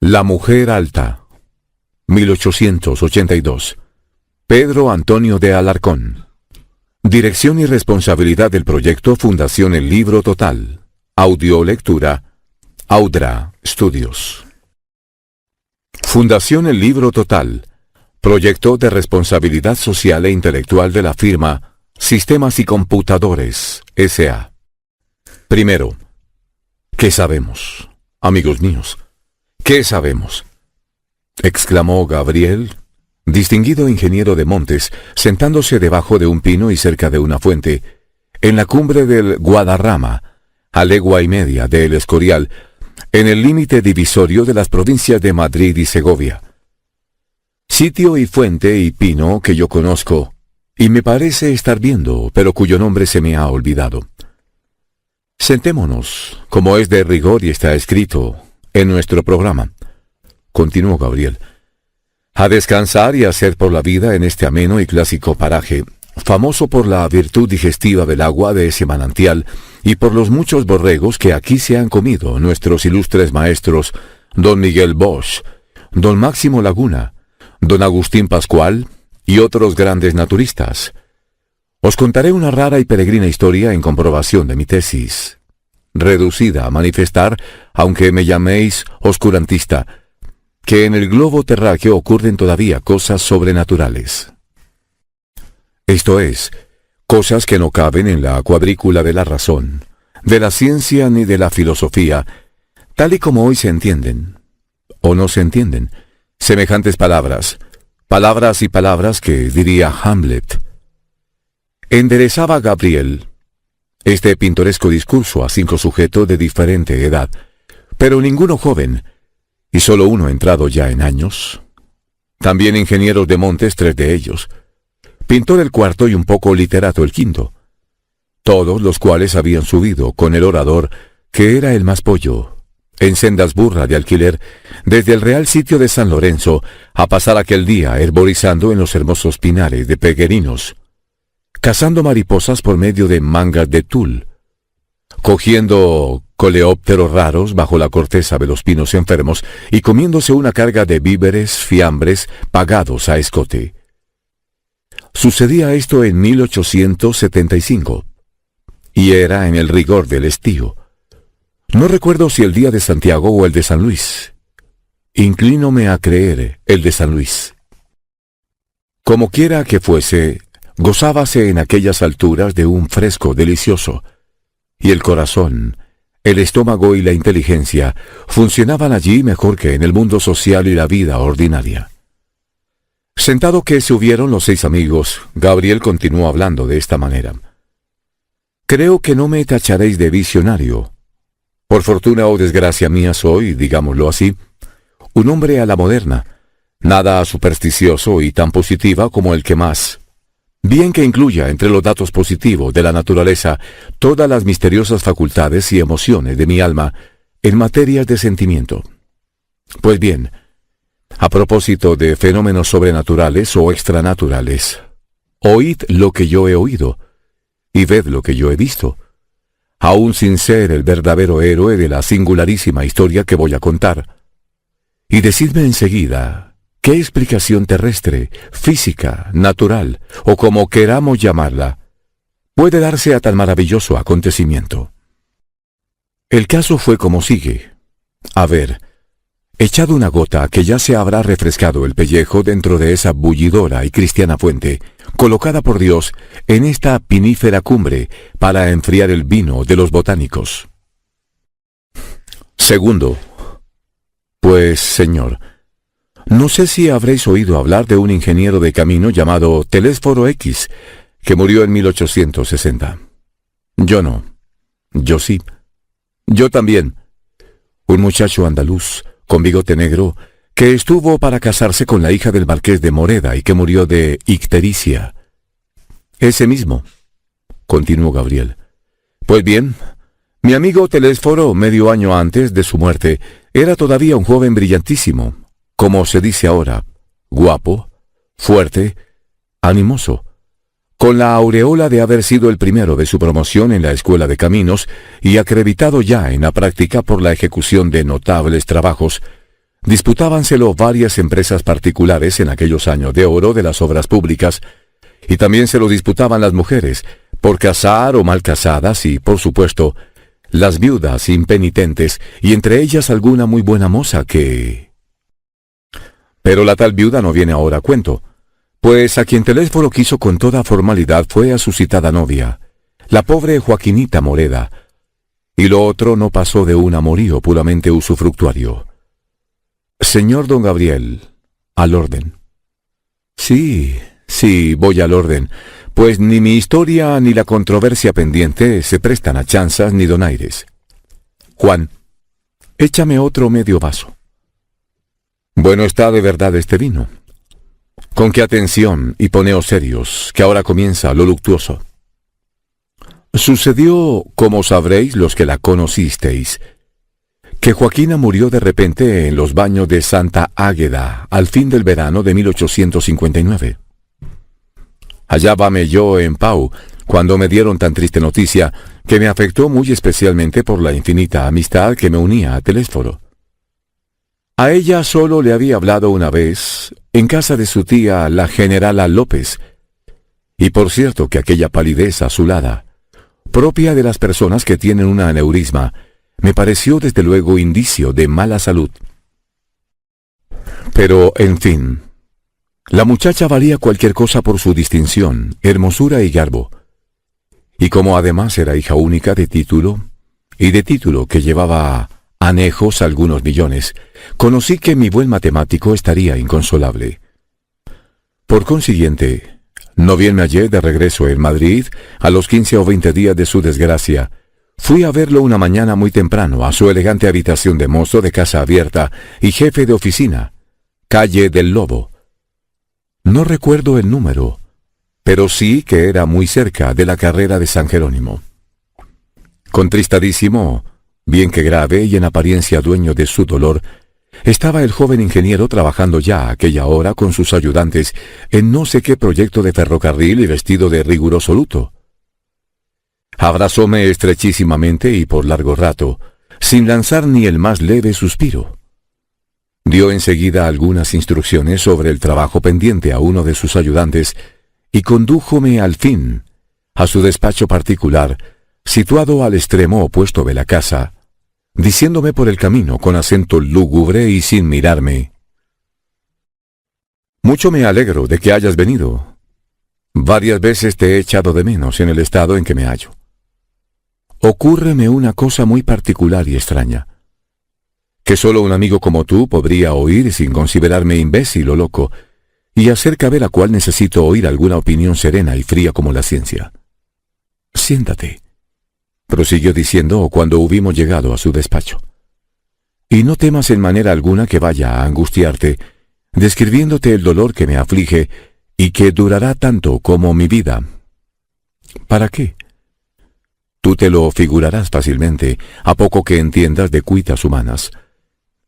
La mujer alta, 1882. Pedro Antonio de Alarcón. Dirección y responsabilidad del proyecto Fundación El Libro Total. Audiolectura, Audra Studios. Fundación El Libro Total. Proyecto de responsabilidad social e intelectual de la firma Sistemas y Computadores, S.A. Primero, ¿qué sabemos? Amigos míos, ¿qué sabemos?, exclamó Gabriel, distinguido ingeniero de montes, sentándose debajo de un pino y cerca de una fuente, en la cumbre del Guadarrama, a legua y media de El Escorial, en el límite divisorio de las provincias de Madrid y Segovia. Sitio y fuente y pino que yo conozco, y me parece estar viendo, pero cuyo nombre se me ha olvidado. Sentémonos, como es de rigor y está escrito en nuestro programa, continuó Gabriel, a descansar y hacer por la vida en este ameno y clásico paraje, famoso por la virtud digestiva del agua de ese manantial y por los muchos borregos que aquí se han comido nuestros ilustres maestros, don Miguel Bosch, don Máximo Laguna, don Agustín Pascual y otros grandes naturistas. Os contaré una rara y peregrina historia en comprobación de mi tesis, reducida a manifestar, aunque me llaméis oscurantista, que en el globo terráqueo ocurren todavía cosas sobrenaturales. Esto es, cosas que no caben en la cuadrícula de la razón, de la ciencia ni de la filosofía, tal y como hoy se entienden, o no se entienden, semejantes palabras y palabras que diría Hamlet. Enderezaba Gabriel este pintoresco discurso a 5 sujetos de diferente edad, pero ninguno joven, y solo uno entrado ya en años. También ingenieros de montes 3 de ellos, pintor el cuarto y un poco literato el quinto, todos los cuales habían subido con el orador, que era el más pollo, en sendas burras de alquiler, desde el real sitio de San Lorenzo, a pasar aquel día herborizando en los hermosos pinares de peguerinos, cazando mariposas por medio de mangas de tul, cogiendo coleópteros raros bajo la corteza de los pinos enfermos y comiéndose una carga de víveres, fiambres, pagados a escote. Sucedía esto en 1875, y era en el rigor del estío. No recuerdo si el día de Santiago o el de San Luis. Inclínome a creer el de San Luis. Como quiera que fuese, gozábase en aquellas alturas de un fresco delicioso, y el corazón, el estómago y la inteligencia funcionaban allí mejor que en el mundo social y la vida ordinaria. Sentado que se hubieron los 6 amigos, Gabriel continuó hablando de esta manera. Creo que no me tacharéis de visionario. Por fortuna o desgracia mía soy, digámoslo así, un hombre a la moderna, nada supersticioso y tan positiva como el que más, bien que incluya entre los datos positivos de la naturaleza todas las misteriosas facultades y emociones de mi alma en materias de sentimiento. Pues bien, a propósito de fenómenos sobrenaturales o extranaturales, oíd lo que yo he oído, y ved lo que yo he visto, aun sin ser el verdadero héroe de la singularísima historia que voy a contar. Y decidme enseguida, ¿qué explicación terrestre, física, natural, o como queramos llamarla, puede darse a tan maravilloso acontecimiento? El caso fue como sigue. A ver, echad una gota que ya se habrá refrescado el pellejo dentro de esa bullidora y cristiana fuente, colocada por Dios en esta pinífera cumbre para enfriar el vino de los botánicos. Segundo, pues, señor, no sé si habréis oído hablar de un ingeniero de camino llamado Telésforo X, que murió en 1860. Yo no. Yo sí. Yo también. Un muchacho andaluz, con bigote negro, que estuvo para casarse con la hija del marqués de Moreda y que murió de ictericia. Ese mismo, continuó Gabriel. Pues bien, mi amigo Telésforo, medio año antes de su muerte, era todavía un joven brillantísimo, como se dice ahora, guapo, fuerte, animoso, con la aureola de haber sido el primero de su promoción en la escuela de caminos y acreditado ya en la práctica por la ejecución de notables trabajos, Disputábanselo varias empresas particulares en aquellos años de oro de las obras públicas, y también se lo disputaban las mujeres, por casar o mal casadas, y, por supuesto, las viudas impenitentes, y entre ellas alguna muy buena moza que... Pero la tal viuda no viene ahora a cuento, pues a quien Telésforo quiso con toda formalidad fue a su citada novia, la pobre Joaquinita Moreda, y lo otro no pasó de un amorío puramente usufructuario. Señor don Gabriel, al orden. Sí, voy al orden, pues ni mi historia ni la controversia pendiente se prestan a chanzas ni donaires. Juan, échame otro medio vaso. Bueno está de verdad este vino. Con qué atención y poneos serios, que ahora comienza lo luctuoso. Sucedió, como sabréis los que la conocisteis, que Joaquina murió de repente en los baños de Santa Águeda al fin del verano de 1859. Hallábame yo en Pau cuando me dieron tan triste noticia que me afectó muy especialmente por la infinita amistad que me unía a Telésforo. A ella solo le había hablado una vez en casa de su tía la generala López, y por cierto que aquella palidez azulada, propia de las personas que tienen un aneurisma, me pareció desde luego indicio de mala salud. Pero, en fin, la muchacha valía cualquier cosa por su distinción, hermosura y garbo. Y como además era hija única de título, y de título que llevaba anejos algunos millones, conocí que mi buen matemático estaría inconsolable. Por consiguiente, no bien me hallé de regreso en Madrid, a los 15 o 20 días de su desgracia, fui a verlo una mañana muy temprano a su elegante habitación de mozo de casa abierta y jefe de oficina, calle del Lobo. No recuerdo el número, pero sí que era muy cerca de la carrera de San Jerónimo. Contristadísimo, bien que grave y en apariencia dueño de su dolor, estaba el joven ingeniero trabajando ya a aquella hora con sus ayudantes en no sé qué proyecto de ferrocarril y vestido de riguroso luto. Abrazóme estrechísimamente y por largo rato, sin lanzar ni el más leve suspiro. Dio enseguida algunas instrucciones sobre el trabajo pendiente a uno de sus ayudantes y condújome al fin a su despacho particular, situado al extremo opuesto de la casa, diciéndome por el camino con acento lúgubre y sin mirarme: «Mucho me alegro de que hayas venido. Varias veces te he echado de menos en el estado en que me hallo. Ocúrreme una cosa muy particular y extraña, que solo un amigo como tú podría oír sin considerarme imbécil o loco, y acerca de la cual necesito oír alguna opinión serena y fría como la ciencia. Siéntate», prosiguió diciendo cuando hubimos llegado a su despacho, «y no temas en manera alguna que vaya a angustiarte, describiéndote el dolor que me aflige y que durará tanto como mi vida. ¿Para qué? Tú te lo figurarás fácilmente, a poco que entiendas de cuitas humanas.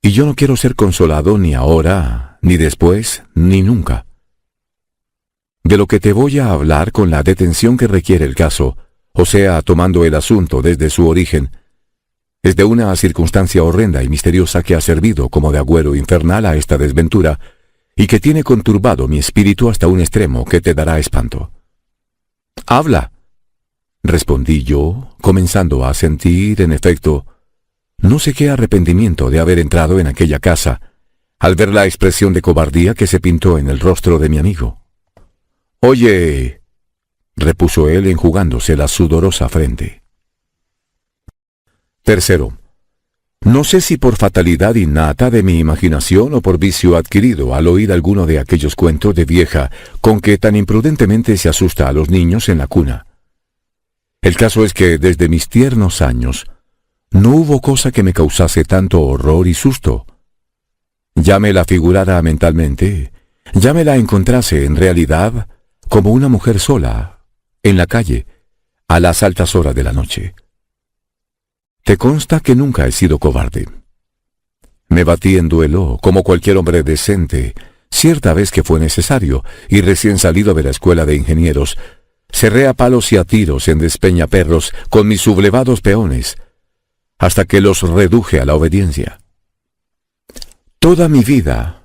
Y yo no quiero ser consolado ni ahora, ni después, ni nunca. De lo que te voy a hablar con la detención que requiere el caso, o sea, tomando el asunto desde su origen, es de una circunstancia horrenda y misteriosa que ha servido como de agüero infernal a esta desventura, y que tiene conturbado mi espíritu hasta un extremo que te dará espanto. «Habla», respondí yo, comenzando a sentir, en efecto, no sé qué arrepentimiento de haber entrado en aquella casa, al ver la expresión de cobardía que se pintó en el rostro de mi amigo. «Oye», repuso él enjugándose la sudorosa frente. Tercero, no sé si por fatalidad innata de mi imaginación o por vicio adquirido al oír alguno de aquellos cuentos de vieja con que tan imprudentemente se asusta a los niños en la cuna. El caso es que desde mis tiernos años no hubo cosa que me causase tanto horror y susto. Ya me la figurara mentalmente, ya me la encontrase en realidad como una mujer sola, en la calle, a las altas horas de la noche. Te consta que nunca he sido cobarde. Me batí en duelo, como cualquier hombre decente, cierta vez que fue necesario, y recién salido de la escuela de ingenieros, cerré a palos y a tiros en despeñaperros con mis sublevados peones, hasta que los reduje a la obediencia. Toda mi vida,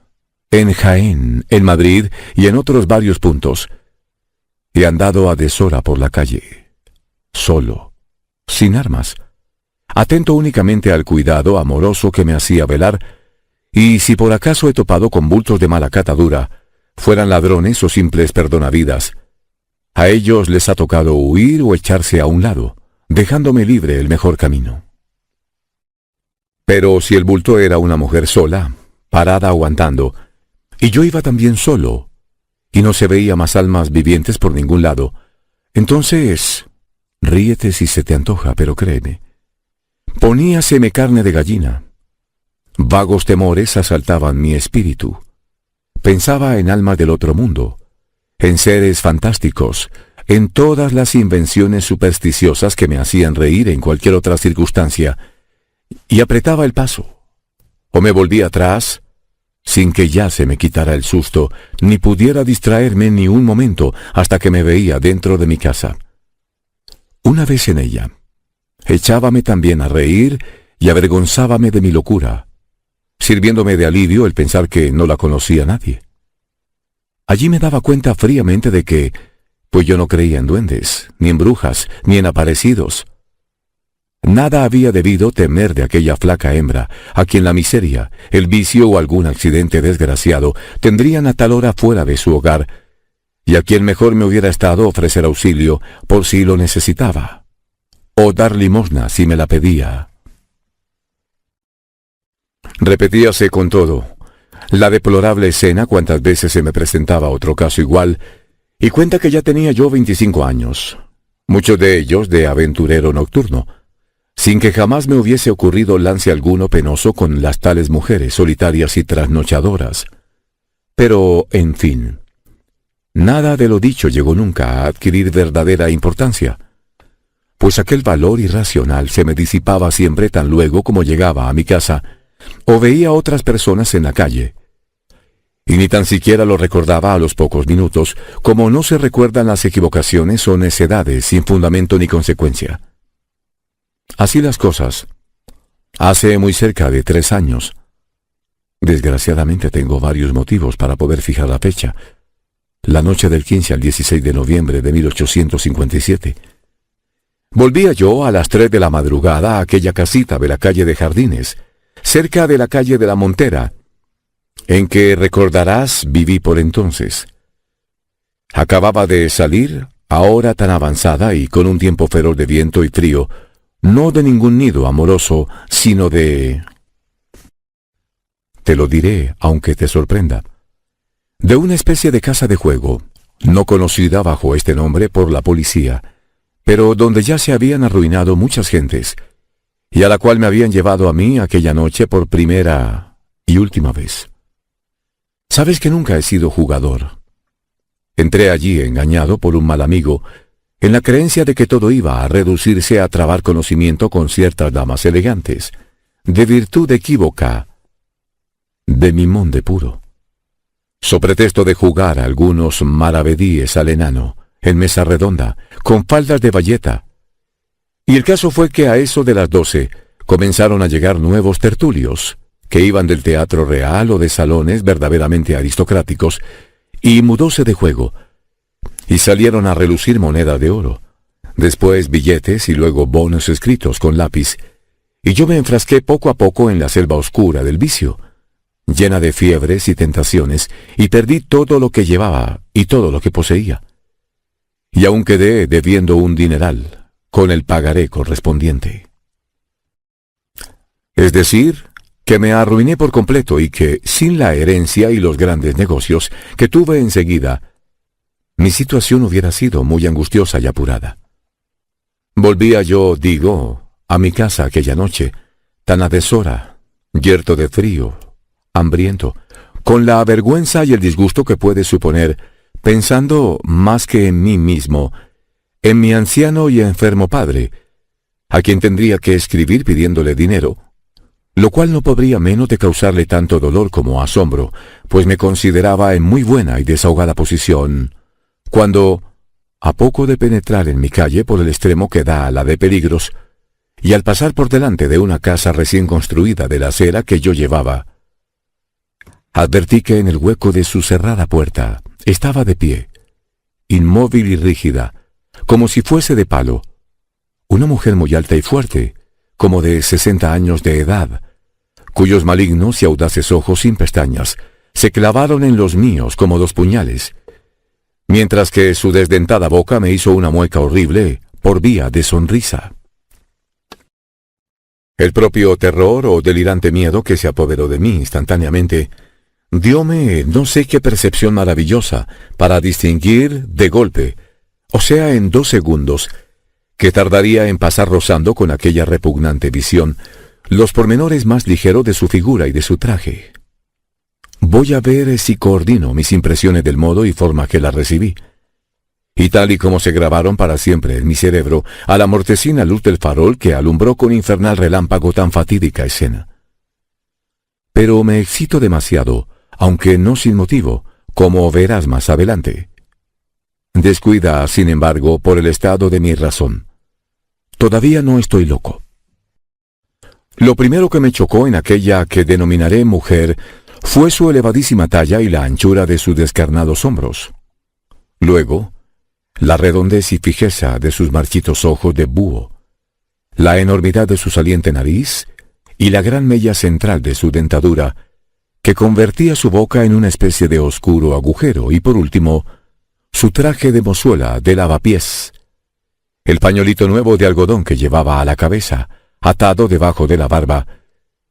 en Jaén, en Madrid y en otros varios puntos, he andado a deshora por la calle, solo, sin armas, atento únicamente al cuidado amoroso que me hacía velar, y si por acaso he topado con bultos de mala catadura, fueran ladrones o simples perdonavidas, a ellos les ha tocado huir o echarse a un lado, dejándome libre el mejor camino. Pero si el bulto era una mujer sola, parada aguantando, y yo iba también solo, y no se veía más almas vivientes por ningún lado, entonces, ríete si se te antoja, pero créeme, poníaseme carne de gallina. Vagos temores asaltaban mi espíritu. Pensaba en almas del otro mundo, en seres fantásticos, en todas las invenciones supersticiosas que me hacían reír en cualquier otra circunstancia, y apretaba el paso, o me volvía atrás, sin que ya se me quitara el susto, ni pudiera distraerme ni un momento hasta que me veía dentro de mi casa. Una vez en ella, echábame también a reír y avergonzábame de mi locura, sirviéndome de alivio el pensar que no la conocía nadie. Allí me daba cuenta fríamente de que, pues yo no creía en duendes, ni en brujas, ni en aparecidos. Nada había debido temer de aquella flaca hembra, a quien la miseria, el vicio o algún accidente desgraciado tendrían a tal hora fuera de su hogar, y a quien mejor me hubiera estado ofrecer auxilio por si lo necesitaba, o dar limosna si me la pedía. Repetíase con todo la deplorable escena cuantas veces se me presentaba otro caso igual, y cuenta que ya tenía yo 25 años, muchos de ellos de aventurero nocturno, sin que jamás me hubiese ocurrido lance alguno penoso con las tales mujeres solitarias y trasnochadoras. Pero, en fin, nada de lo dicho llegó nunca a adquirir verdadera importancia, pues aquel valor irracional se me disipaba siempre tan luego como llegaba a mi casa, o veía a otras personas en la calle, y ni tan siquiera lo recordaba a los pocos minutos, como no se recuerdan las equivocaciones o necedades sin fundamento ni consecuencia. Así las cosas, hace muy cerca de 3 años. Desgraciadamente tengo varios motivos para poder fijar la fecha, la noche del 15 al 16 de noviembre de 1857. Volvía yo a las 3 de la madrugada a aquella casita de la calle de Jardines, cerca de la calle de la Montera, en que, recordarás, viví por entonces. Acababa de salir, a hora tan avanzada y con un tiempo feroz de viento y frío, no de ningún nido amoroso, sino de... Te lo diré, aunque te sorprenda. De una especie de casa de juego, no conocida bajo este nombre por la policía, pero donde ya se habían arruinado muchas gentes, y a la cual me habían llevado a mí aquella noche por primera y última vez. Sabes que nunca he sido jugador. Entré allí engañado por un mal amigo, en la creencia de que todo iba a reducirse a trabar conocimiento con ciertas damas elegantes, de virtud equívoca, de mimón de puro. So pretexto de jugar a algunos maravedíes al enano, en mesa redonda, con faldas de bayeta. Y el caso fue que a eso de las 12 comenzaron a llegar nuevos tertulios, que iban del teatro real o de salones verdaderamente aristocráticos, y mudóse de juego, y salieron a relucir monedas de oro, después billetes y luego bonos escritos con lápiz, y yo me enfrasqué poco a poco en la selva oscura del vicio, llena de fiebres y tentaciones, y perdí todo lo que llevaba y todo lo que poseía. Y aún quedé debiendo un dineral, con el pagaré correspondiente. Es decir, que me arruiné por completo y que, sin la herencia y los grandes negocios que tuve enseguida, mi situación hubiera sido muy angustiosa y apurada. Volvía yo, digo, a mi casa aquella noche, tan a deshora, yerto de frío, hambriento, con la vergüenza y el disgusto que puede suponer, pensando más que en mí mismo, en mi anciano y enfermo padre, a quien tendría que escribir pidiéndole dinero, lo cual no podría menos de causarle tanto dolor como asombro, pues me consideraba en muy buena y desahogada posición, cuando, a poco de penetrar en mi calle por el extremo que da a la de Peligros, y al pasar por delante de una casa recién construida de la acera que yo llevaba, advertí que en el hueco de su cerrada puerta estaba de pie, inmóvil y rígida, como si fuese de palo, una mujer muy alta y fuerte, como de 60 años de edad, cuyos malignos y audaces ojos sin pestañas se clavaron en los míos como dos puñales, mientras que su desdentada boca me hizo una mueca horrible por vía de sonrisa. El propio terror o delirante miedo que se apoderó de mí instantáneamente dióme no sé qué percepción maravillosa para distinguir de golpe, o sea en 2 segundos, que tardaría en pasar rozando con aquella repugnante visión los pormenores más ligeros de su figura y de su traje. Voy a ver si coordino mis impresiones del modo y forma que las recibí, y tal y como se grabaron para siempre en mi cerebro a la mortecina luz del farol que alumbró con infernal relámpago tan fatídica escena. Pero me excito demasiado, aunque no sin motivo, como verás más adelante. Descuida, sin embargo, por el estado de mi razón. Todavía no estoy loco. Lo primero que me chocó en aquella que denominaré mujer fue su elevadísima talla y la anchura de sus descarnados hombros. Luego, la redondez y fijeza de sus marchitos ojos de búho, la enormidad de su saliente nariz y la gran mella central de su dentadura, que convertía su boca en una especie de oscuro agujero, y por último, su traje de mozuela de lavapiés, el pañolito nuevo de algodón que llevaba a la cabeza, atado debajo de la barba,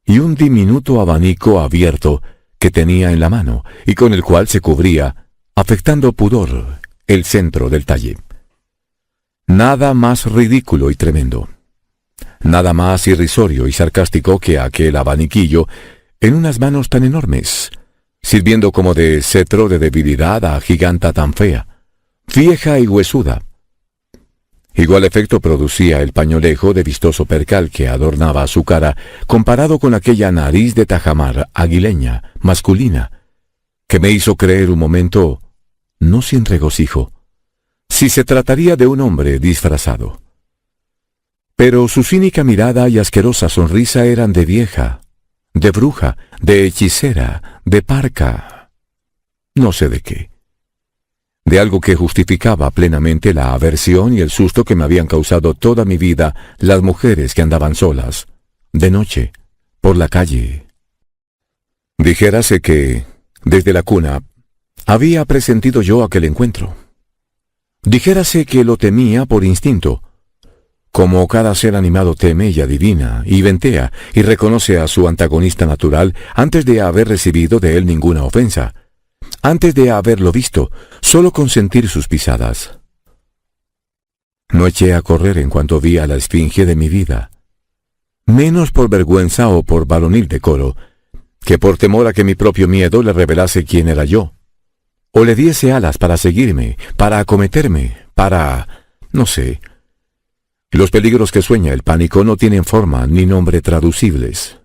y un diminuto abanico abierto que tenía en la mano, y con el cual se cubría, afectando pudor, el centro del talle. Nada más ridículo y tremendo, nada más irrisorio y sarcástico que aquel abaniquillo en unas manos tan enormes, sirviendo como de cetro de debilidad a giganta tan fea, vieja y huesuda. Igual efecto producía el pañolejo de vistoso percal que adornaba su cara, comparado con aquella nariz de tajamar aguileña, masculina, que me hizo creer un momento, no sin regocijo, si se trataría de un hombre disfrazado. Pero su cínica mirada y asquerosa sonrisa eran de vieja, de bruja, de hechicera, de parca, no sé de qué. De algo que justificaba plenamente la aversión y el susto que me habían causado toda mi vida las mujeres que andaban solas, de noche, por la calle. Dijérase que, desde la cuna, había presentido yo aquel encuentro. Dijérase que lo temía por instinto, como cada ser animado teme y adivina, y ventea, y reconoce a su antagonista natural antes de haber recibido de él ninguna ofensa, antes de haberlo visto, solo con sentir sus pisadas. No eché a correr en cuanto vi a la esfinge de mi vida, menos por vergüenza o por varonil decoro, que por temor a que mi propio miedo le revelase quién era yo, o le diese alas para seguirme, para acometerme, para... no sé. Los peligros que sueña el pánico no tienen forma ni nombre traducibles.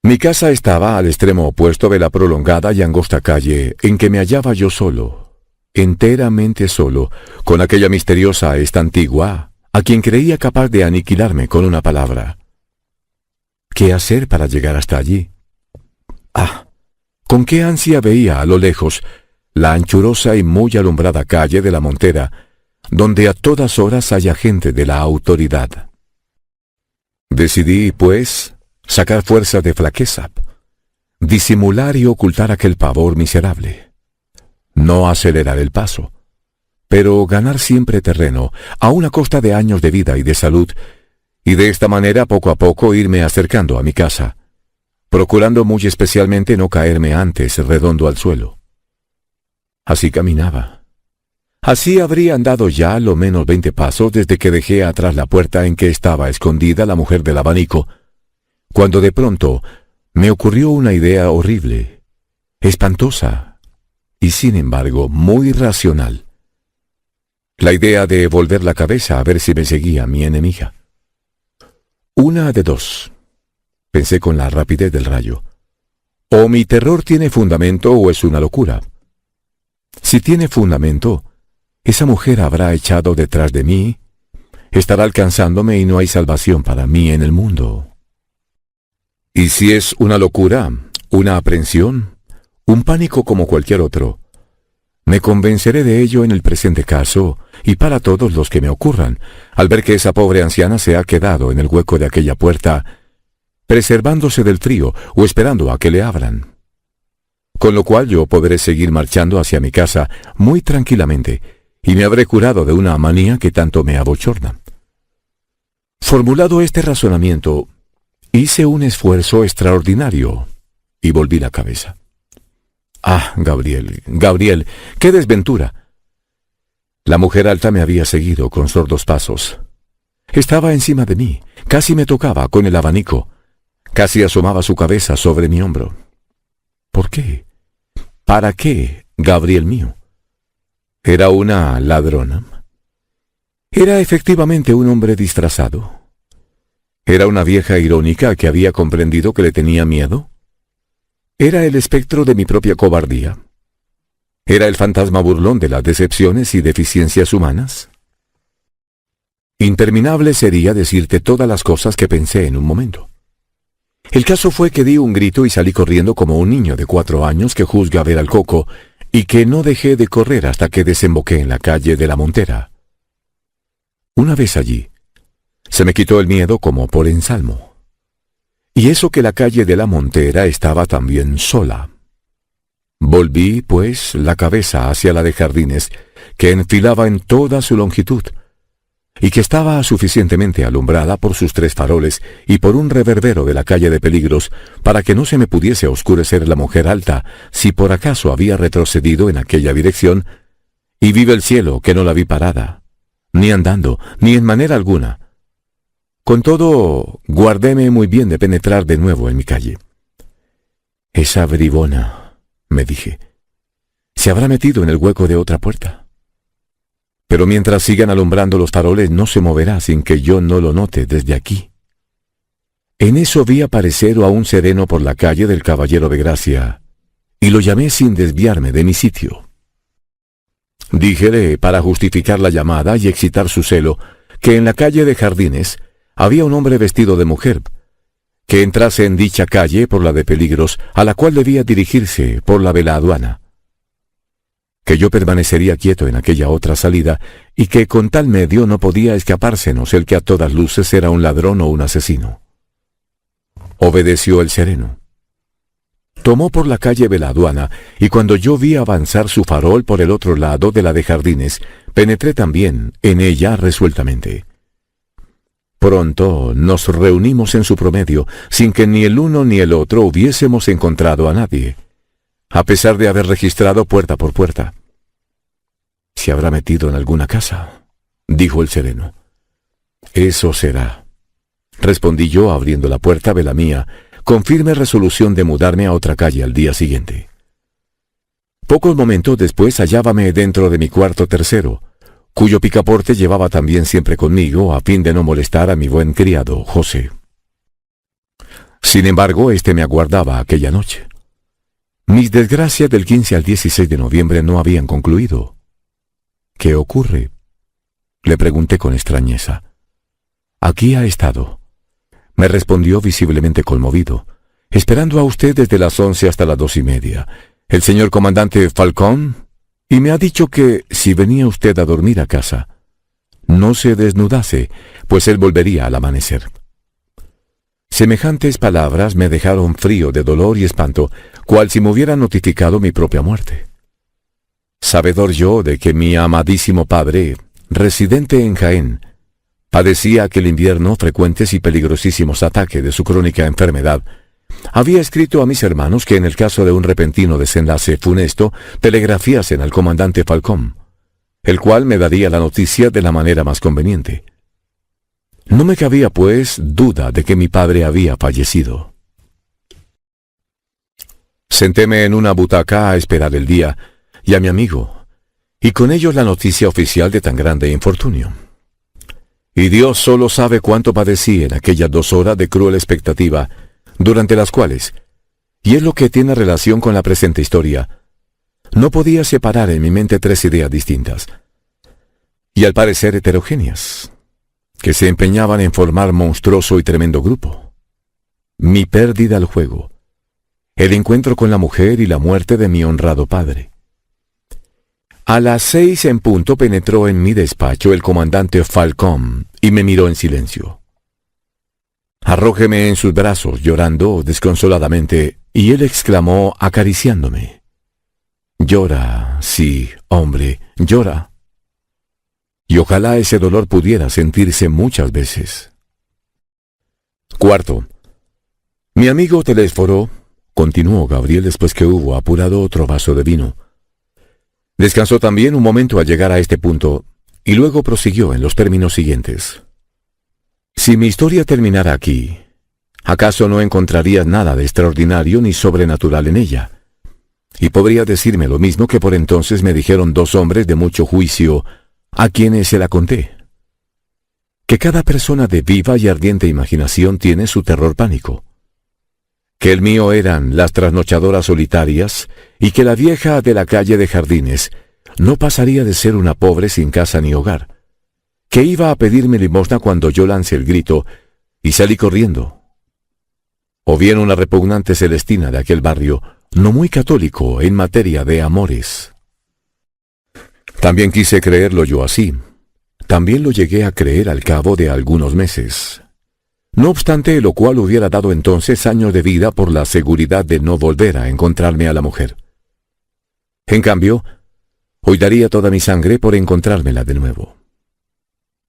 Mi casa estaba al extremo opuesto de la prolongada y angosta calle en que me hallaba yo solo, enteramente solo, con aquella misteriosa estantigua, a quien creía capaz de aniquilarme con una palabra. ¿Qué hacer para llegar hasta allí? ¡Ah! Con qué ansia veía a lo lejos la anchurosa y muy alumbrada calle de la Montera, donde a todas horas haya gente de la autoridad. Decidí, pues, sacar fuerza de flaqueza, disimular y ocultar aquel pavor miserable, no acelerar el paso, pero ganar siempre terreno, a una costa de años de vida y de salud, y de esta manera poco a poco irme acercando a mi casa, procurando muy especialmente no caerme antes redondo al suelo. Así caminaba. Así habría andado ya lo menos 20 pasos desde que dejé atrás la puerta en que estaba escondida la mujer del abanico, cuando de pronto me ocurrió una idea horrible, espantosa, y sin embargo muy racional. La idea de volver la cabeza a ver si me seguía mi enemiga. Una de dos, pensé con la rapidez del rayo. O mi terror tiene fundamento o es una locura. Si tiene fundamento, esa mujer habrá echado detrás de mí, estará alcanzándome y no hay salvación para mí en el mundo. Y si es una locura, una aprensión, Un pánico como cualquier otro. Me convenceré de ello en el presente caso y para todos los que me ocurran, al ver que esa pobre anciana se ha quedado en el hueco de aquella puerta, preservándose del frío o esperando a que le abran. Con lo cual yo podré seguir marchando hacia mi casa muy tranquilamente y me habré curado de una manía que tanto me abochorna. Formulado este razonamiento, hice un esfuerzo extraordinario y volví la cabeza. Ah, Gabriel, Gabriel, qué desventura. La mujer alta me había seguido con sordos pasos. Estaba encima de mí, casi me tocaba con el abanico, casi asomaba su cabeza sobre mi hombro. ¿Por qué? ¿Para qué, Gabriel mío? ¿Era una ladrona? ¿Era efectivamente un hombre disfrazado? ¿Era una vieja irónica que había comprendido que le tenía miedo? ¿Era el espectro de mi propia cobardía? ¿Era el fantasma burlón de las decepciones y deficiencias humanas? Interminable sería decirte todas las cosas que pensé en un momento. El caso fue que di un grito y salí corriendo como un niño de 4 años que juzga ver al coco, y que no dejé de correr hasta que desemboqué en la calle de la Montera. Una vez allí, se me quitó el miedo como por ensalmo. Y eso que la calle de la Montera estaba también sola. Volví, pues, la cabeza hacia la de Jardines, que enfilaba en toda su longitud, y que estaba suficientemente alumbrada por sus 3 faroles y por un reverbero de la calle de Peligros para que no se me pudiese oscurecer la mujer alta si por acaso había retrocedido en aquella dirección, y vive el cielo que no la vi parada, ni andando, ni en manera alguna. Con todo, guardéme muy bien de penetrar de nuevo en mi calle. Esa bribona, me dije, se habrá metido en el hueco de otra puerta. Pero mientras sigan alumbrando los faroles no se moverá sin que yo no lo note desde aquí. En eso vi aparecer a un sereno por la calle del Caballero de Gracia, y lo llamé sin desviarme de mi sitio. Díjele, para justificar la llamada y excitar su celo, que en la calle de Jardines había un hombre vestido de mujer, que entrase en dicha calle por la de Peligros, a la cual debía dirigirse por la de la aduana. Que yo permanecería quieto en aquella otra salida, y que con tal medio no podía escapársenos el que a todas luces era un ladrón o un asesino. Obedeció el sereno. Tomó por la calle de la aduana, y cuando yo vi avanzar su farol por el otro lado de la de Jardines, penetré también en ella resueltamente. Pronto nos reunimos en su promedio, sin que ni el uno ni el otro hubiésemos encontrado a nadie, a pesar de haber registrado puerta por puerta. «¿Se habrá metido en alguna casa?», dijo el sereno. «Eso será», respondí yo abriendo la puerta de la mía, con firme resolución de mudarme a otra calle al día siguiente. Pocos momentos después hallábame dentro de mi cuarto tercero, cuyo picaporte llevaba también siempre conmigo a fin de no molestar a mi buen criado, José. Sin embargo, éste me aguardaba aquella noche. Mis desgracias del 15 al 16 de noviembre no habían concluido. «¿Qué ocurre?», le pregunté con extrañeza. «Aquí ha estado», me respondió visiblemente conmovido, «esperando a usted desde las 11 hasta las 2:30, el señor comandante Falcón, y me ha dicho que, si venía usted a dormir a casa, no se desnudase, pues él volvería al amanecer». Semejantes palabras me dejaron frío de dolor y espanto, cual si me hubiera notificado mi propia muerte. Sabedor yo de que mi amadísimo padre, residente en Jaén, padecía aquel invierno frecuentes y peligrosísimos ataques de su crónica enfermedad, había escrito a mis hermanos que en el caso de un repentino desenlace funesto, telegrafiasen al comandante Falcón, el cual me daría la noticia de la manera más conveniente. No me cabía, pues, duda de que mi padre había fallecido. Sentéme en una butaca a esperar el día, y a mi amigo, y con ellos la noticia oficial de tan grande infortunio. Y Dios solo sabe cuánto padecí en aquellas 2 horas de cruel expectativa, durante las cuales, y es lo que tiene relación con la presente historia, no podía separar en mi mente 3 ideas distintas, y al parecer heterogéneas, que se empeñaban en formar monstruoso y tremendo grupo: mi pérdida al juego, el encuentro con la mujer y la muerte de mi honrado padre. A las 6 en punto penetró en mi despacho el comandante Falcón y me miró en silencio. Arrójeme en sus brazos, llorando desconsoladamente, y él exclamó acariciándome: «Llora, sí, hombre, llora. Y ojalá ese dolor pudiera sentirse muchas veces». Cuarto. Mi amigo Telésforo, continuó Gabriel después que hubo apurado otro vaso de vino, descansó también un momento al llegar a este punto, y luego prosiguió en los términos siguientes. Si mi historia terminara aquí, ¿acaso no encontrarías nada de extraordinario ni sobrenatural en ella? Y podría decirme lo mismo que por entonces me dijeron dos hombres de mucho juicio, a quienes se la conté: que cada persona de viva y ardiente imaginación tiene su terror pánico, que el mío eran las trasnochadoras solitarias, y que la vieja de la calle de Jardines no pasaría de ser una pobre sin casa ni hogar, que iba a pedirme limosna cuando yo lancé el grito y salí corriendo, o bien una repugnante Celestina de aquel barrio, no muy católico en materia de amores. También quise creerlo yo así. También lo llegué a creer al cabo de algunos meses. No obstante, lo cual hubiera dado entonces años de vida por la seguridad de no volver a encontrarme a la mujer. En cambio, hoy daría toda mi sangre por encontrármela de nuevo.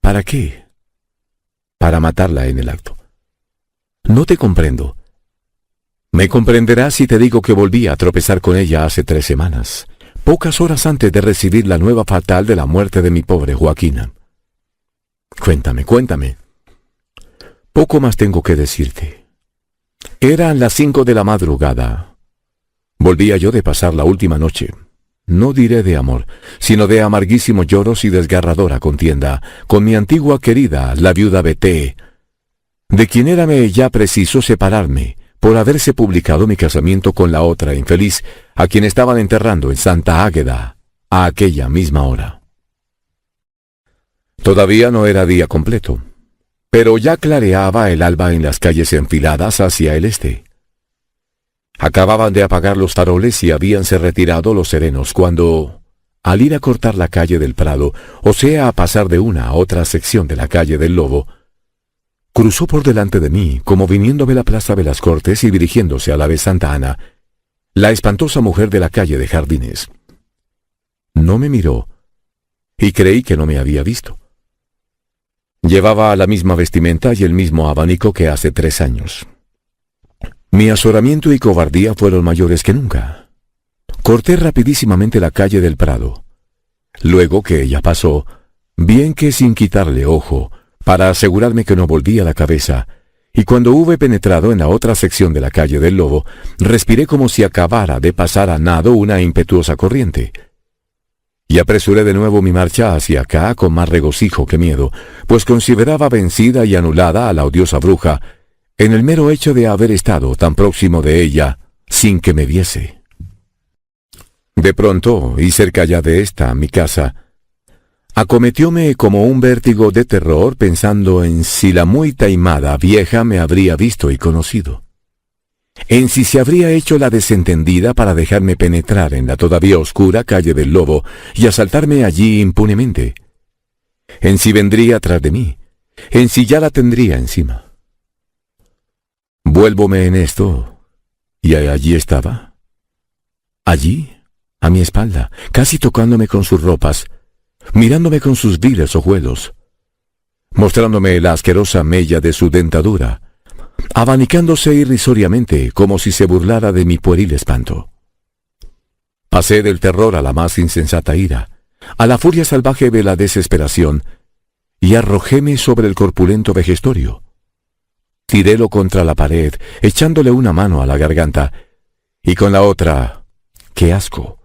¿Para qué? Para matarla en el acto. No te comprendo. Me comprenderás si te digo que volví a tropezar con ella hace 3 semanas, pocas horas antes de recibir la nueva fatal de la muerte de mi pobre Joaquina. Cuéntame. Poco más tengo que decirte. Eran las 5 de la madrugada. Volvía yo de pasar la última noche, no diré de amor, sino de amarguísimos lloros y desgarradora contienda, con mi antigua querida, la viuda Beté, de quien érame ya preciso separarme, por haberse publicado mi casamiento con la otra infeliz, a quien estaban enterrando en Santa Águeda, a aquella misma hora. Todavía no era día completo, pero ya clareaba el alba en las calles enfiladas hacia el este. Acababan de apagar los faroles y habíanse retirado los serenos cuando, al ir a cortar la calle del Prado, o sea, a pasar de una a otra sección de la calle del Lobo, cruzó por delante de mí, como viniendo de la Plaza de las Cortes y dirigiéndose a la de Santa Ana, la espantosa mujer de la calle de Jardines. No me miró, y creí que no me había visto. Llevaba la misma vestimenta y el mismo abanico que hace 3 años. Mi azoramiento y cobardía fueron mayores que nunca. Corté rapidísimamente la calle del Prado. Luego que ella pasó, bien que sin quitarle ojo, para asegurarme que no volvía la cabeza, y cuando hube penetrado en la otra sección de la calle del Lobo, respiré como si acabara de pasar a nado una impetuosa corriente. Y apresuré de nuevo mi marcha hacia acá con más regocijo que miedo, pues consideraba vencida y anulada a la odiosa bruja, en el mero hecho de haber estado tan próximo de ella, sin que me viese. De pronto, y cerca ya de esta, mi casa, acometióme como un vértigo de terror pensando en si la muy taimada vieja me habría visto y conocido, en si se habría hecho la desentendida para dejarme penetrar en la todavía oscura calle del Lobo y asaltarme allí impunemente, en si vendría tras de mí, en si ya la tendría encima. Vuélvome en esto, y allí estaba. Allí, a mi espalda, casi tocándome con sus ropas, mirándome con sus viles ojuelos, mostrándome la asquerosa mella de su dentadura, abanicándose irrisoriamente como si se burlara de mi pueril espanto. Pasé del terror a la más insensata ira, a la furia salvaje de la desesperación, y arrojóme sobre el corpulento vejestorio. Tirélo contra la pared, echándole una mano a la garganta, y con la otra, ¡qué asco!,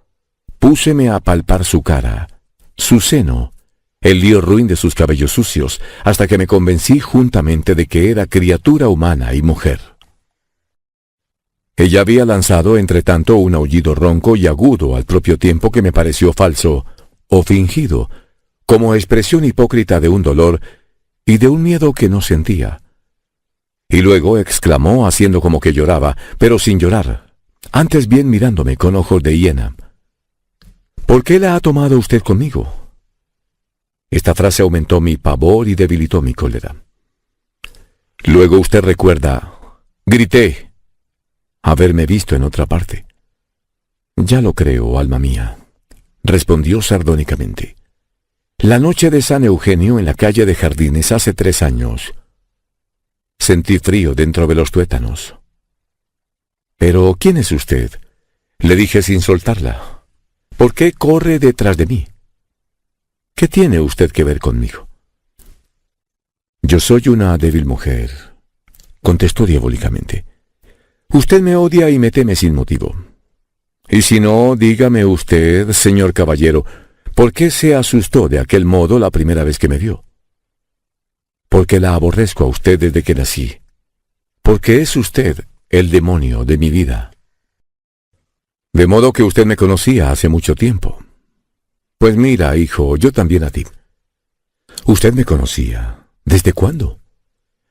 púseme a palpar su cara, su seno, el lío ruin de sus cabellos sucios, hasta que me convencí juntamente de que era criatura humana y mujer. Ella había lanzado entre tanto un aullido ronco y agudo al propio tiempo que me pareció falso o fingido, como expresión hipócrita de un dolor y de un miedo que no sentía. Y luego exclamó haciendo como que lloraba, pero sin llorar, antes bien mirándome con ojos de hiena. ¿Por qué la ha tomado usted conmigo? Esta frase aumentó mi pavor y debilitó mi cólera. Luego usted recuerda, grité, haberme visto en otra parte. Ya lo creo, alma mía, respondió sardónicamente. La noche de San Eugenio en la calle de Jardines hace 3 años. Sentí frío dentro de los tuétanos. «¿Pero quién es usted?», le dije sin soltarla. «¿Por qué corre detrás de mí? ¿Qué tiene usted que ver conmigo?». «Yo soy una débil mujer», contestó diabólicamente. «Usted me odia y me teme sin motivo. Y si no, dígame usted, señor caballero, ¿por qué se asustó de aquel modo la primera vez que me vio?». «Porque la aborrezco a usted desde que nací. Porque es usted el demonio de mi vida». «De modo que usted me conocía hace mucho tiempo». «Pues mira, hijo, yo también a ti». «¿Usted me conocía? ¿Desde cuándo?».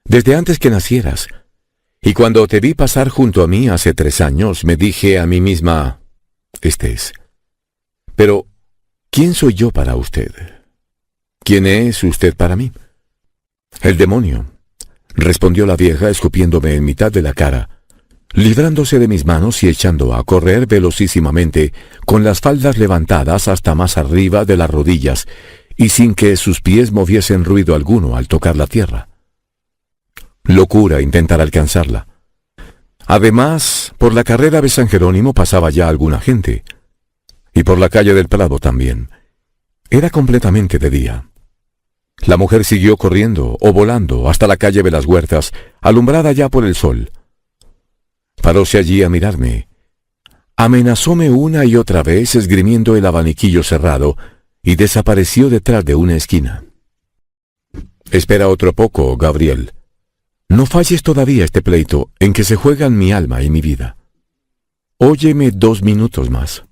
«Desde antes que nacieras. Y cuando te vi pasar junto a mí hace 3 años, me dije a mí misma, este es. Pero, ¿quién soy yo para usted? ¿Quién es usted para mí?». «El demonio», respondió la vieja escupiéndome en mitad de la cara, librándose de mis manos y echando a correr velocísimamente, con las faldas levantadas hasta más arriba de las rodillas, y sin que sus pies moviesen ruido alguno al tocar la tierra. Locura intentar alcanzarla. Además, por la carrera de San Jerónimo pasaba ya alguna gente, y por la calle del Prado también. Era completamente de día. La mujer siguió corriendo o volando hasta la calle de las Huertas, alumbrada ya por el sol. Paróse allí a mirarme. Amenazóme una y otra vez esgrimiendo el abaniquillo cerrado y desapareció detrás de una esquina. «Espera otro poco, Gabriel. No falles todavía este pleito en que se juegan mi alma y mi vida. Óyeme 2 minutos más».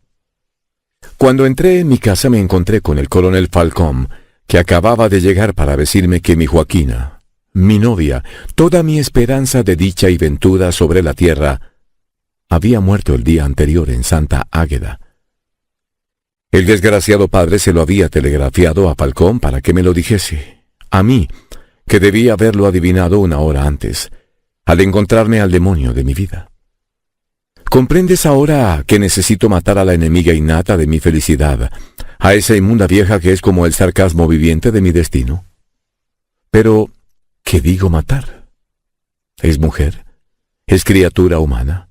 Cuando entré en mi casa me encontré con el coronel Falcón, que acababa de llegar para decirme que mi Joaquina, mi novia, toda mi esperanza de dicha y ventura sobre la tierra, había muerto el día anterior en Santa Águeda. El desgraciado padre se lo había telegrafiado a Falcón para que me lo dijese, a mí, que debía haberlo adivinado 1 hora antes, al encontrarme al demonio de mi vida. ¿Comprendes ahora que necesito matar a la enemiga innata de mi felicidad, a esa inmunda vieja que es como el sarcasmo viviente de mi destino? Pero, ¿qué digo matar? ¿Es mujer? ¿Es criatura humana?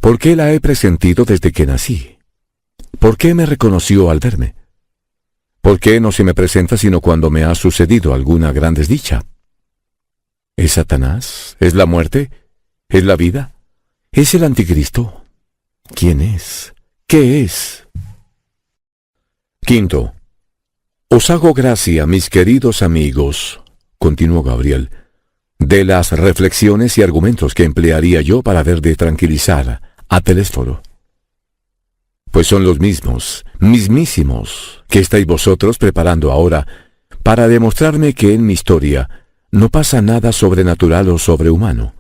¿Por qué la he presentido desde que nací? ¿Por qué me reconoció al verme? ¿Por qué no se me presenta sino cuando me ha sucedido alguna gran desdicha? ¿Es Satanás? ¿Es la muerte? ¿Es la vida? ¿Es el anticristo? ¿Quién es? ¿Qué es? Quinto. Os hago gracia, mis queridos amigos, continuó Gabriel, de las reflexiones y argumentos que emplearía yo para ver de tranquilizar a Telésforo. Pues son los mismos, mismísimos, que estáis vosotros preparando ahora para demostrarme que en mi historia no pasa nada sobrenatural o sobrehumano.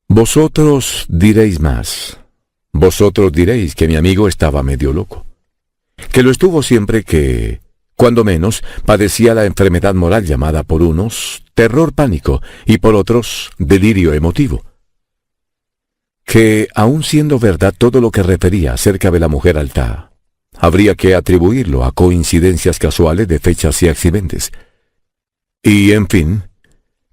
Vosotros diréis más. Vosotros diréis que mi amigo estaba medio loco, que lo estuvo siempre, que, cuando menos, padecía la enfermedad moral llamada por unos terror pánico y por otros delirio emotivo. Que, aun siendo verdad todo lo que refería acerca de la mujer alta, habría que atribuirlo a coincidencias casuales de fechas y accidentes. Y, en fin,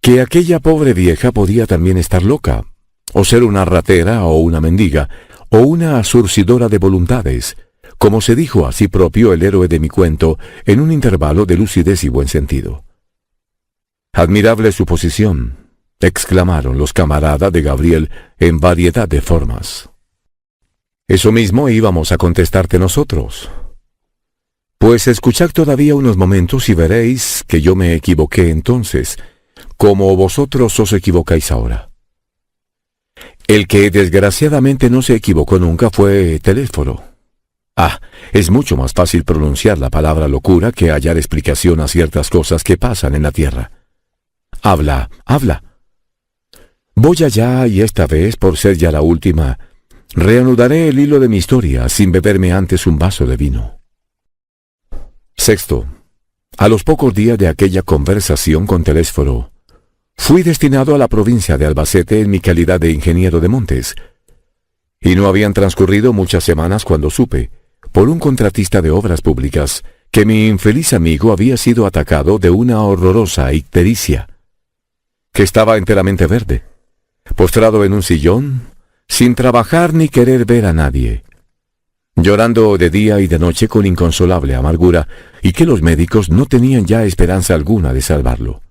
que aquella pobre vieja podía también estar loca, o ser una ratera o una mendiga, o una surcidora de voluntades, como se dijo a sí propio el héroe de mi cuento en un intervalo de lucidez y buen sentido. «Admirable suposición», exclamaron los camaradas de Gabriel en variedad de formas. «Eso mismo íbamos a contestarte nosotros. Pues escuchad todavía unos momentos y veréis que yo me equivoqué entonces, como vosotros os equivocáis ahora. El que desgraciadamente no se equivocó nunca fue Telésforo. Es mucho más fácil pronunciar la palabra locura que hallar explicación a ciertas cosas que pasan en la tierra. Habla, habla. Voy allá, y esta vez, por ser ya la última, Reanudaré el hilo de mi historia sin beberme antes un vaso de vino. Sexto, a los pocos días de aquella conversación con Telésforo, fui destinado a la provincia de Albacete en mi calidad de ingeniero de montes, y no habían transcurrido muchas semanas cuando supe, por un contratista de obras públicas, que mi infeliz amigo había sido atacado de una horrorosa ictericia, que estaba enteramente verde, postrado en un sillón, sin trabajar ni querer ver a nadie, llorando de día y de noche con inconsolable amargura, y que los médicos no tenían ya esperanza alguna de salvarlo.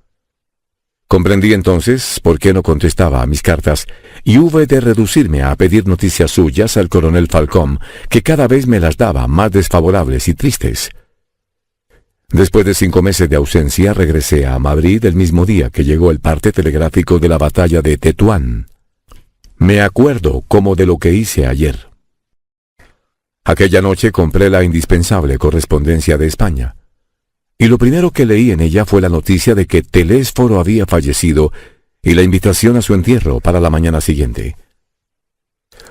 Comprendí entonces por qué no contestaba a mis cartas, y hube de reducirme a pedir noticias suyas al coronel Falcón, que cada vez me las daba más desfavorables y tristes. Después de 5 meses de ausencia, regresé a Madrid el mismo día que llegó el parte telegráfico de la batalla de Tetuán. Me acuerdo como de lo que hice ayer. Aquella noche compré la indispensable correspondencia de España, y lo primero que leí en ella fue la noticia de que Telésforo había fallecido y la invitación a su entierro para la mañana siguiente.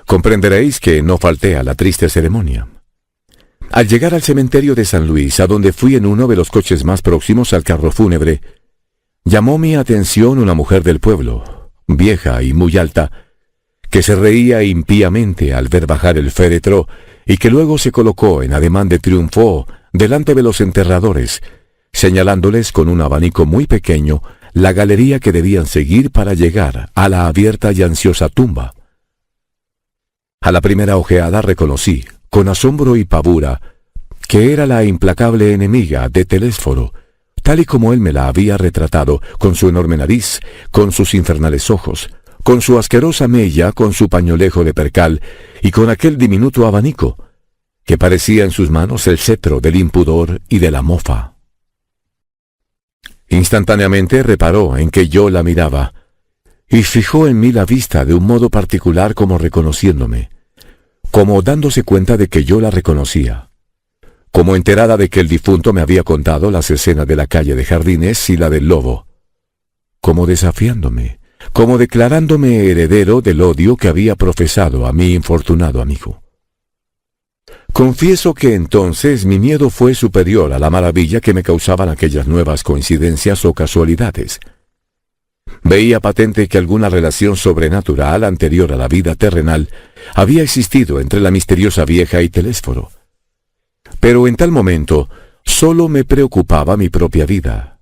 Comprenderéis que no falté a la triste ceremonia. Al llegar al cementerio de San Luis, a donde fui en uno de los coches más próximos al carro fúnebre, llamó mi atención una mujer del pueblo, vieja y muy alta, que se reía impíamente al ver bajar el féretro y que luego se colocó en ademán de triunfo delante de los enterradores, señalándoles con un abanico muy pequeño la galería que debían seguir para llegar a la abierta y ansiosa tumba. A la primera ojeada reconocí, con asombro y pavura, que era la implacable enemiga de Telésforo, tal y como él me la había retratado, con su enorme nariz, con sus infernales ojos, con su asquerosa mella, con su pañolejo de percal y con aquel diminuto abanico, que parecía en sus manos el cetro del impudor y de la mofa. Instantáneamente reparó en que yo la miraba, y fijó en mí la vista de un modo particular, como reconociéndome, como dándose cuenta de que yo la reconocía, como enterada de que el difunto me había contado las escenas de la calle de Jardines y la del Lobo, como desafiándome, como declarándome heredero del odio que había profesado a mi infortunado amigo. Confieso que entonces mi miedo fue superior a la maravilla que me causaban aquellas nuevas coincidencias o casualidades. Veía patente que alguna relación sobrenatural anterior a la vida terrenal había existido entre la misteriosa vieja y Telésforo. Pero en tal momento solo me preocupaba mi propia vida,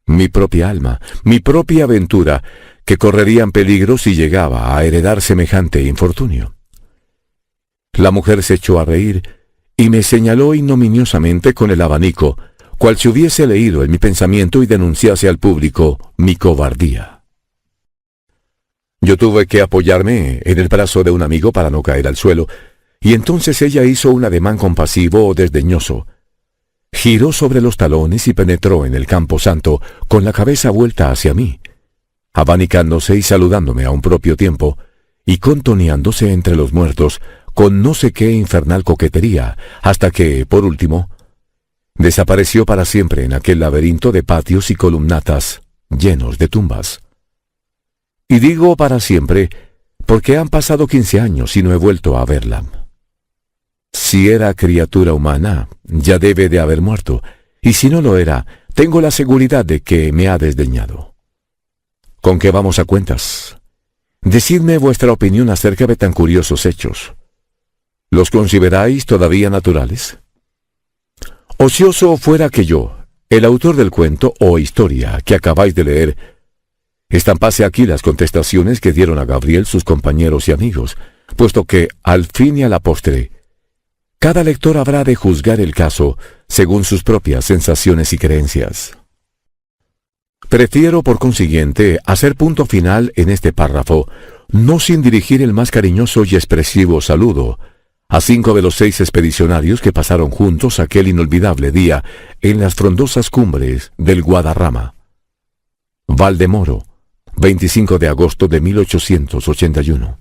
mi propia alma, mi propia aventura, que correrían peligro si llegaba a heredar semejante infortunio. La mujer se echó a reír y me señaló ignominiosamente con el abanico, cual si hubiese leído en mi pensamiento y denunciase al público mi cobardía. Yo tuve que apoyarme en el brazo de un amigo para no caer al suelo, y entonces ella hizo un ademán compasivo o desdeñoso. Giró sobre los talones y penetró en el campo santo con la cabeza vuelta hacia mí, abanicándose y saludándome a un propio tiempo, y contoneándose entre los muertos con no sé qué infernal coquetería, hasta que, por último, desapareció para siempre en aquel laberinto de patios y columnatas llenos de tumbas. Y digo para siempre, porque han pasado 15 años y no he vuelto a verla. Si era criatura humana, ya debe de haber muerto, y si no lo era, tengo la seguridad de que me ha desdeñado. ¿Con qué vamos a cuentas? Decidme vuestra opinión acerca de tan curiosos hechos. ¿Los consideráis todavía naturales? Ocioso fuera que yo, el autor del cuento o historia que acabáis de leer, estampase aquí las contestaciones que dieron a Gabriel sus compañeros y amigos, puesto que, al fin y a la postre, cada lector habrá de juzgar el caso según sus propias sensaciones y creencias. Prefiero, por consiguiente, hacer punto final en este párrafo, no sin dirigir el más cariñoso y expresivo saludo a 5 de los 6 expedicionarios que pasaron juntos aquel inolvidable día en las frondosas cumbres del Guadarrama. Valdemoro, 25 de agosto de 1881.